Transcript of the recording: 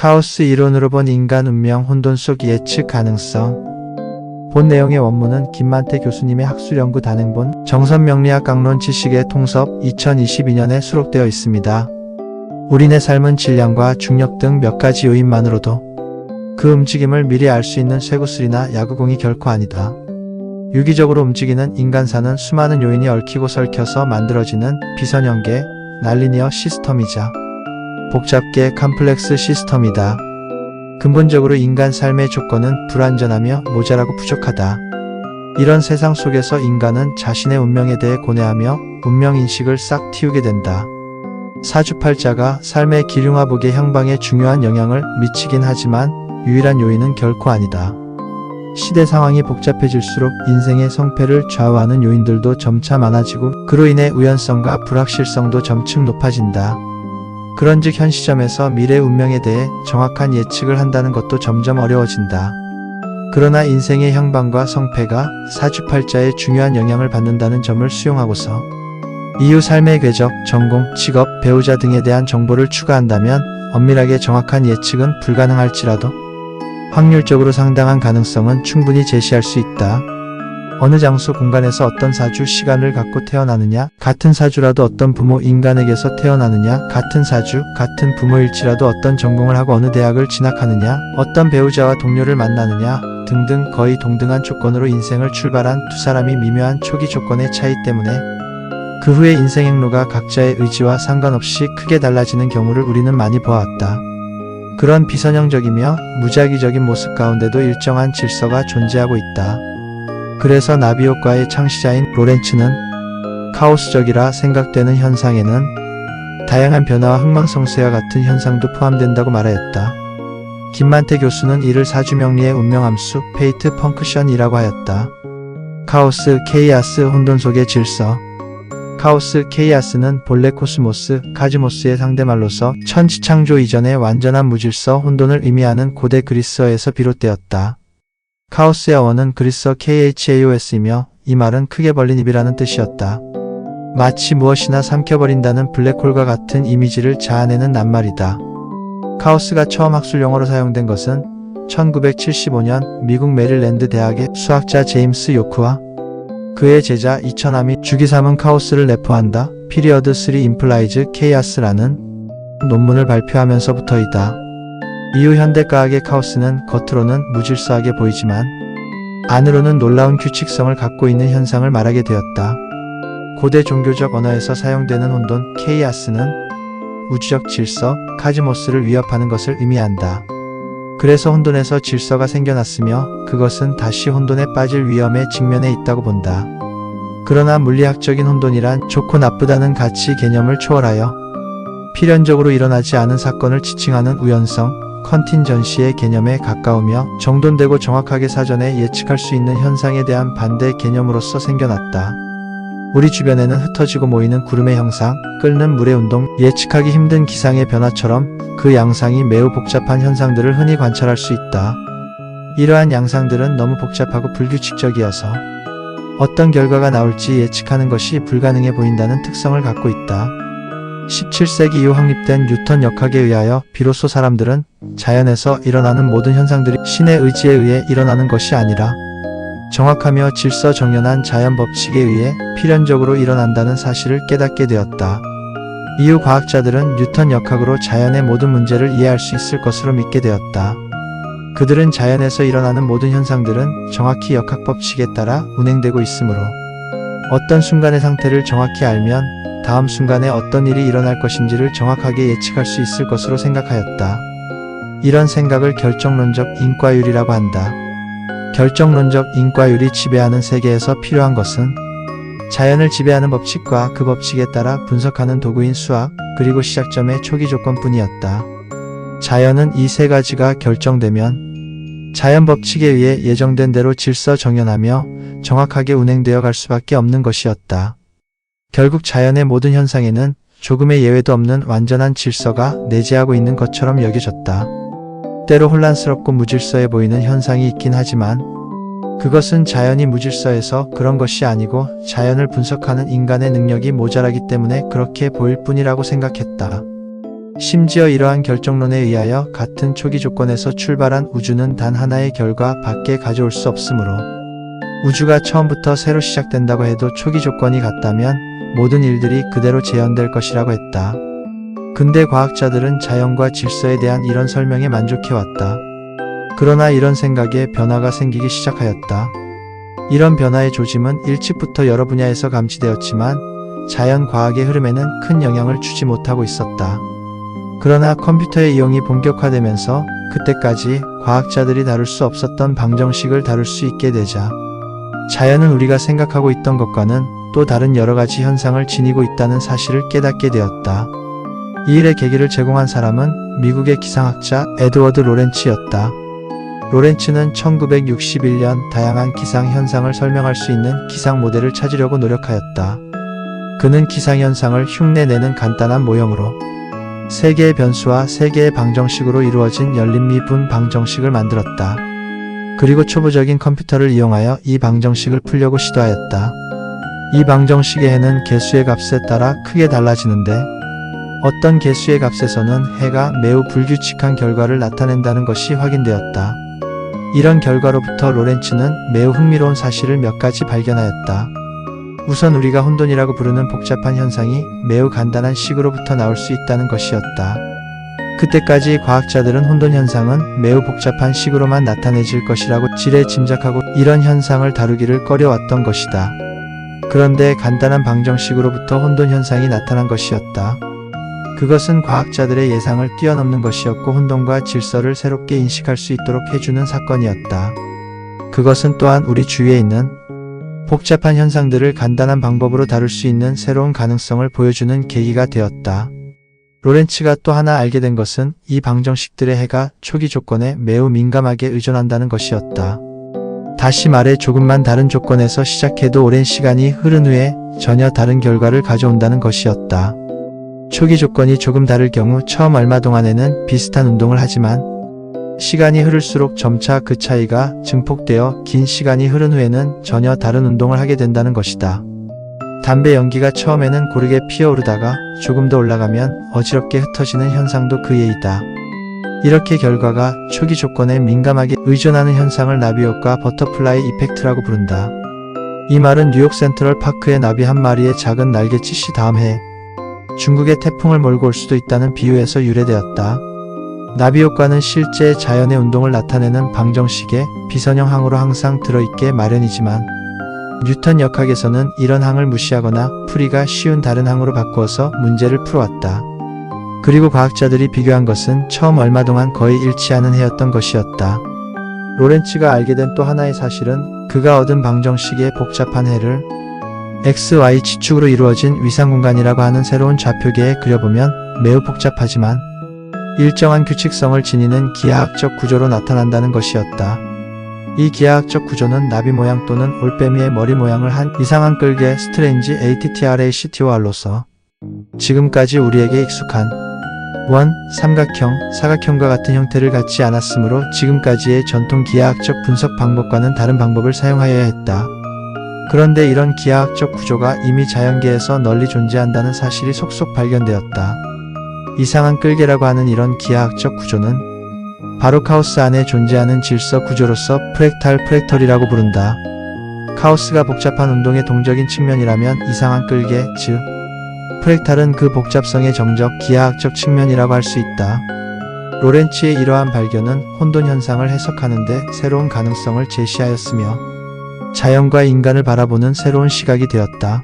카오스 이론으로 본 인간 운명 혼돈 속 예측 가능성. 본 내용의 원문은 김만태 교수님의 학술연구 단행본 정선명리학 강론 지식의 통섭 2022년에 수록되어 있습니다. 우리네 삶은 질량과 중력 등 몇 가지 요인만으로도 그 움직임을 미리 알 수 있는 쇠구슬이나 야구공이 결코 아니다. 유기적으로 움직이는 인간사는 수많은 요인이 얽히고 설켜서 만들어지는 비선형계, 난리니어 시스템이자 복잡계 컴플렉스 시스템이다. 근본적으로 인간 삶의 조건은 불완전하며 모자라고 부족하다. 이런 세상 속에서 인간은 자신의 운명에 대해 고뇌하며 운명인식을 싹 틔우게 된다. 사주팔자가 삶의 기륭화복의 형방에 중요한 영향을 미치긴 하지만 유일한 요인은 결코 아니다. 시대 상황이 복잡해질수록 인생의 성패를 좌우하는 요인들도 점차 많아지고 그로 인해 우연성과 불확실성도 점층 높아진다. 그런즉 현 시점에서 미래 운명에 대해 정확한 예측을 한다는 것도 점점 어려워진다. 그러나 인생의 형방과 성패가 사주팔자에 중요한 영향을 받는다는 점을 수용하고서 이후 삶의 궤적, 전공, 직업, 배우자 등에 대한 정보를 추가한다면 엄밀하게 정확한 예측은 불가능할지라도 확률적으로 상당한 가능성은 충분히 제시할 수 있다. 어느 장소 공간에서 어떤 사주 시간을 갖고 태어나느냐, 같은 사주라도 어떤 부모 인간에게서 태어나느냐, 같은 사주, 같은 부모일지라도 어떤 전공을 하고 어느 대학을 진학하느냐, 어떤 배우자와 동료를 만나느냐 등등 거의 동등한 조건으로 인생을 출발한 두 사람이 미묘한 초기 조건의 차이 때문에 그 후의 인생 행로가 각자의 의지와 상관없이 크게 달라지는 경우를 우리는 많이 보아왔다. 그런 비선형적이며 무작위적인 모습 가운데도 일정한 질서가 존재하고 있다. 그래서 나비효과의 창시자인 로렌츠는 카오스적이라 생각되는 현상에는 다양한 변화와 흥망성쇠와 같은 현상도 포함된다고 말하였다. 김만태 교수는 이를 사주명리의 운명함수 페이트 펑크션이라고 하였다. 카오스, 케이아스, 혼돈 속의 질서. 카오스, 케이아스는 본래 코스모스, 카즈모스의 상대말로서 천지창조 이전의 완전한 무질서, 혼돈을 의미하는 고대 그리스어에서 비롯되었다. 카오스의 어원은 그리스어 KHAOS이며 이 말은 크게 벌린 입이라는 뜻이었다. 마치 무엇이나 삼켜버린다는 블랙홀과 같은 이미지를 자아내는 낱말이다. 카오스가 처음 학술용어로 사용된 것은 1975년 미국 메릴랜드 대학의 수학자 제임스 요크와 그의 제자 이천함이 주기삼은 카오스를 내포한다. 피리어드 3 implies chaos라는 논문을 발표하면서부터이다. 이후 현대과학의 카오스는 겉으로는 무질서하게 보이지만 안으로는 놀라운 규칙성을 갖고 있는 현상을 말하게 되었다. 고대 종교적 언어에서 사용되는 혼돈, 케이아스는 우주적 질서, 카즈모스를 위협하는 것을 의미한다. 그래서 혼돈에서 질서가 생겨났으며 그것은 다시 혼돈에 빠질 위험에 직면해 있다고 본다. 그러나 물리학적인 혼돈이란 좋고 나쁘다는 가치 개념을 초월하여 필연적으로 일어나지 않은 사건을 지칭하는 우연성, 컨틴전시의 개념에 가까우며 정돈되고 정확하게 사전에 예측할 수 있는 현상에 대한 반대 개념으로서 생겨났다. 우리 주변에는 흩어지고 모이는 구름의 형상, 끓는 물의 운동, 예측하기 힘든 기상의 변화처럼 그 양상이 매우 복잡한 현상들을 흔히 관찰할 수 있다. 이러한 양상들은 너무 복잡하고 불규칙적이어서 어떤 결과가 나올지 예측하는 것이 불가능해 보인다는 특성을 갖고 있다. 17세기 이후 확립된 뉴턴 역학에 의하여 비로소 사람들은 자연에서 일어나는 모든 현상들이 신의 의지에 의해 일어나는 것이 아니라 정확하며 질서정연한 자연 법칙에 의해 필연적으로 일어난다는 사실을 깨닫게 되었다. 이후 과학자들은 뉴턴 역학으로 자연의 모든 문제를 이해할 수 있을 것으로 믿게 되었다. 그들은 자연에서 일어나는 모든 현상들은 정확히 역학 법칙에 따라 운행되고 있으므로 어떤 순간의 상태를 정확히 알면 다음 순간에 어떤 일이 일어날 것인지를 정확하게 예측할 수 있을 것으로 생각하였다. 이런 생각을 결정론적 인과율이라고 한다. 결정론적 인과율이 지배하는 세계에서 필요한 것은 자연을 지배하는 법칙과 그 법칙에 따라 분석하는 도구인 수학, 그리고 시작점의 초기 조건뿐이었다. 자연은 이 세 가지가 결정되면 자연 법칙에 의해 예정된 대로 질서 정연하며 정확하게 운행되어 갈 수밖에 없는 것이었다. 결국 자연의 모든 현상에는 조금의 예외도 없는 완전한 질서가 내재하고 있는 것처럼 여겨졌다. 때로 혼란스럽고 무질서해 보이는 현상이 있긴 하지만 그것은 자연이 무질서해서 그런 것이 아니고 자연을 분석하는 인간의 능력이 모자라기 때문에 그렇게 보일 뿐이라고 생각했다. 심지어 이러한 결정론에 의하여 같은 초기 조건에서 출발한 우주는 단 하나의 결과 밖에 가져올 수 없으므로 우주가 처음부터 새로 시작된다고 해도 초기 조건이 같다면 모든 일들이 그대로 재현될 것이라고 했다. 근대 과학자들은 자연과 질서에 대한 이런 설명에 만족해왔다. 그러나 이런 생각에 변화가 생기기 시작하였다. 이런 변화의 조짐은 일찍부터 여러 분야에서 감지되었지만 자연 과학의 흐름에는 큰 영향을 주지 못하고 있었다. 그러나 컴퓨터의 이용이 본격화되면서 그때까지 과학자들이 다룰 수 없었던 방정식을 다룰 수 있게 되자 자연은 우리가 생각하고 있던 것과는 또 다른 여러 가지 현상을 지니고 있다는 사실을 깨닫게 되었다. 이 일의 계기를 제공한 사람은 미국의 기상학자 에드워드 로렌츠였다. 로렌츠는 1961년 다양한 기상 현상을 설명할 수 있는 기상 모델을 찾으려고 노력하였다. 그는 기상 현상을 흉내내는 간단한 모형으로 3개의 변수와 3개의 방정식으로 이루어진 열린 미분 방정식을 만들었다. 그리고 초보적인 컴퓨터를 이용하여 이 방정식을 풀려고 시도하였다. 이 방정식의 해는 개수의 값에 따라 크게 달라지는데 어떤 개수의 값에서는 해가 매우 불규칙한 결과를 나타낸다는 것이 확인되었다. 이런 결과로부터 로렌츠는 매우 흥미로운 사실을 몇 가지 발견하였다. 우선 우리가 혼돈이라고 부르는 복잡한 현상이 매우 간단한 식으로부터 나올 수 있다는 것이었다. 그때까지 과학자들은 혼돈 현상은 매우 복잡한 식으로만 나타내질 것이라고 지레 짐작하고 이런 현상을 다루기를 꺼려왔던 것이다. 그런데 간단한 방정식으로부터 혼돈 현상이 나타난 것이었다. 그것은 과학자들의 예상을 뛰어넘는 것이었고 혼돈과 질서를 새롭게 인식할 수 있도록 해주는 사건이었다. 그것은 또한 우리 주위에 있는 복잡한 현상들을 간단한 방법으로 다룰 수 있는 새로운 가능성을 보여주는 계기가 되었다. 로렌츠가 또 하나 알게 된 것은 이 방정식들의 해가 초기 조건에 매우 민감하게 의존한다는 것이었다. 다시 말해 조금만 다른 조건에서 시작해도 오랜 시간이 흐른 후에 전혀 다른 결과를 가져온다는 것이었다. 초기 조건이 조금 다를 경우 처음 얼마 동안에는 비슷한 운동을 하지만 시간이 흐를수록 점차 그 차이가 증폭되어 긴 시간이 흐른 후에는 전혀 다른 운동을 하게 된다는 것이다. 담배 연기가 처음에는 고르게 피어오르다가 조금 더 올라가면 어지럽게 흩어지는 현상도 그 예이다. 이렇게 결과가 초기 조건에 민감하게 의존하는 현상을 나비효과 버터플라이 이펙트라고 부른다. 이 말은 뉴욕 센트럴 파크의 나비 한 마리의 작은 날갯짓이 다음 해에 중국의 태풍을 몰고 올 수도 있다는 비유에서 유래되었다. 나비 효과는 실제 자연의 운동을 나타내는 방정식에 비선형 항으로 항상 들어있게 마련이지만 뉴턴 역학에서는 이런 항을 무시하거나 풀이가 쉬운 다른 항으로 바꾸어서 문제를 풀어왔다. 그리고 과학자들이 비교한 것은 처음 얼마 동안 거의 일치하는 해였던 것이었다. 로렌츠가 알게 된 또 하나의 사실은 그가 얻은 방정식의 복잡한 해를 XY 지축으로 이루어진 위상공간이라고 하는 새로운 좌표계에 그려보면 매우 복잡하지만 일정한 규칙성을 지니는 기하학적 구조로 나타난다는 것이었다. 이 기하학적 구조는 나비 모양 또는 올빼미의 머리 모양을 한 이상한 끌개 스트레인지 ATTRACTOR로서 지금까지 우리에게 익숙한 원, 삼각형, 사각형과 같은 형태를 갖지 않았으므로 지금까지의 전통 기하학적 분석 방법과는 다른 방법을 사용하여야 했다. 그런데 이런 기하학적 구조가 이미 자연계에서 널리 존재한다는 사실이 속속 발견되었다. 이상한 끌개라고 하는 이런 기하학적 구조는 바로 카오스 안에 존재하는 질서 구조로서 프랙탈이라고 부른다. 카오스가 복잡한 운동의 동적인 측면이라면 이상한 끌개, 즉 프랙탈은 그 복잡성의 정적 기하학적 측면이라고 할 수 있다. 로렌츠의 이러한 발견은 혼돈 현상을 해석하는 데 새로운 가능성을 제시하였으며 자연과 인간을 바라보는 새로운 시각이 되었다.